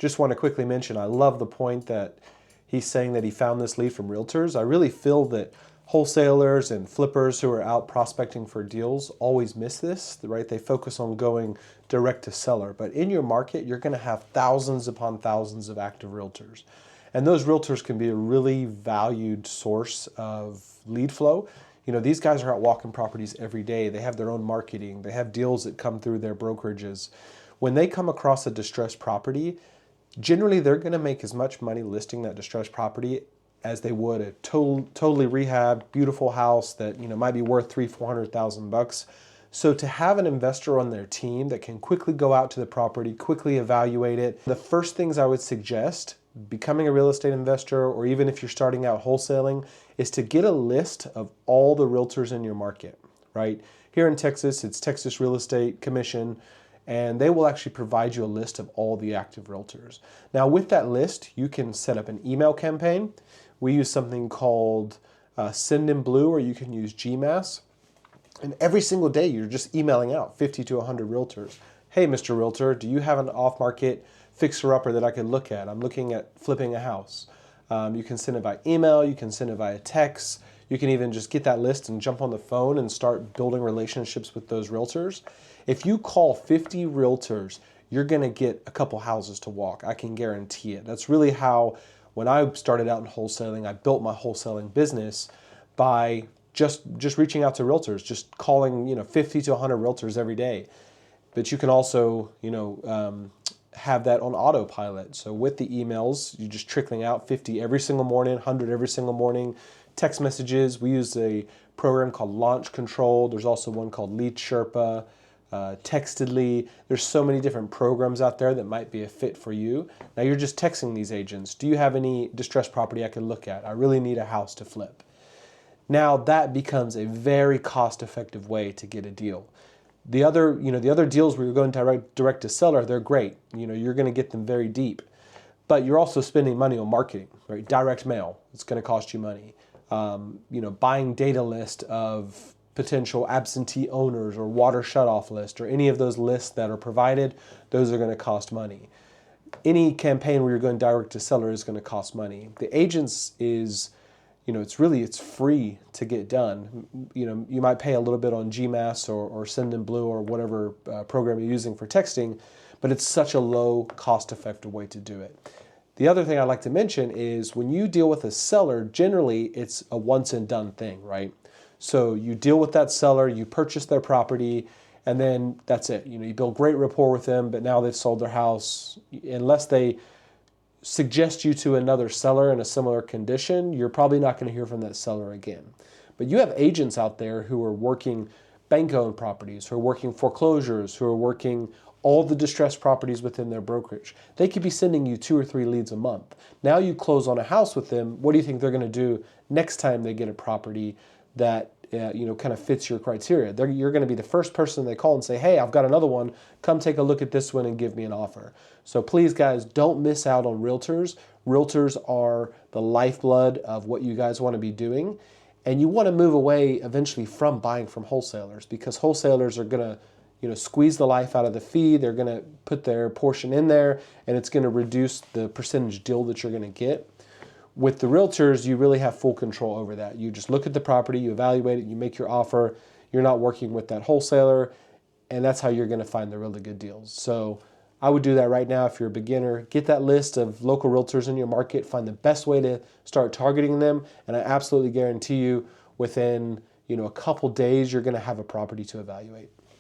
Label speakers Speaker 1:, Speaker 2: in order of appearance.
Speaker 1: Just want to quickly mention, I love the point that he's saying that he found this lead from realtors. I really feel that wholesalers and flippers who are out prospecting for deals always miss this, right? They focus on going direct to seller. But in your market, you're going to have thousands upon thousands of active realtors. And those realtors can be a really valued source of lead flow. You know, these guys are out walking properties every day. They have their own marketing. They have deals that come through their brokerages. When they come across a distressed property, generally they're going to make as much money listing that distressed property as they would a totally rehabbed, beautiful house that, you know, might be worth $300,000-400,000. So to have an investor on their team that can quickly go out to the property, quickly evaluate it, the first things I would suggest becoming a real estate investor, or even if you're starting out wholesaling, is to get a list of all the realtors in your market, right? Here in Texas, it's Texas Real Estate Commission, and they will actually provide you a list of all the active realtors. Now with that list, you can set up an email campaign. We use something called Send in Blue, or you can use GMass. And every single day, you're just emailing out 50 to 100 realtors. Hey, Mr. Realtor, do you have an off-market fixer-upper that I could look at? I'm looking at flipping a house. You can send it by email, you can send it via text, you can even just get that list and jump on the phone and start building relationships with those realtors. If you call 50 realtors, you're gonna get a couple houses to walk. I can guarantee it. That's really how, when I started out in wholesaling, I built my wholesaling business by just reaching out to realtors, just calling, you know, 50 to 100 realtors every day. But you can also, you know, have that on autopilot. So with the emails, you're just trickling out 50 every single morning, 100 every single morning. Text messages, we use a program called Launch Control. There's also one called Lead Sherpa, Textedly. There's so many different programs out there that might be a fit for you. Now you're just texting these agents. Do you have any distressed property I can look at? I really need a house to flip. Now that becomes a very cost-effective way to get a deal. The other deals where you're going direct to seller, they're great. You know, you're going to get them very deep, but you're also spending money on marketing, right? Direct mail, it's going to cost you money. You know, buying data list of potential absentee owners or water shutoff list or any of those lists that are provided, those are going to cost money. Any campaign where you're going direct to seller is going to cost money. The agents is, you know, it's free to get done. You know, you might pay a little bit on GMass or Send in Blue or whatever program you're using for texting, but it's such a low cost-effective way to do it. The other thing I'd like to mention is when you deal with a seller, generally it's a once and done thing, right? So you deal with that seller, you purchase their property, and then that's it. You know, you build great rapport with them, but now they've sold their house. Unless they suggest you to another seller in a similar condition, you're probably not going to hear from that seller again. But you have agents out there who are working bank-owned properties, who are working foreclosures, who are working all the distressed properties within their brokerage. They could be sending you 2 or 3 leads a month. Now you close on a house with them. What do you think they're going to do next time they get a property that you know, kind of fits your criteria? You're going to be the first person they call and say, hey, I've got another one. Come take a look at this one and give me an offer. So please, guys, don't miss out on realtors. Realtors are the lifeblood of what you guys want to be doing. And you want to move away eventually from buying from wholesalers, because wholesalers are going to, you know, squeeze the life out of the fee. They're going to put their portion in there, and it's going to reduce the percentage deal that you're going to get. With the realtors, you really have full control over that. You just look at the property, you evaluate it, you make your offer. You're not working with that wholesaler, and that's how you're going to find the really good deals. So I would do that right now if you're a beginner. Get that list of local realtors in your market, find the best way to start targeting them, and I absolutely guarantee you within, you know, a couple days you're going to have a property to evaluate.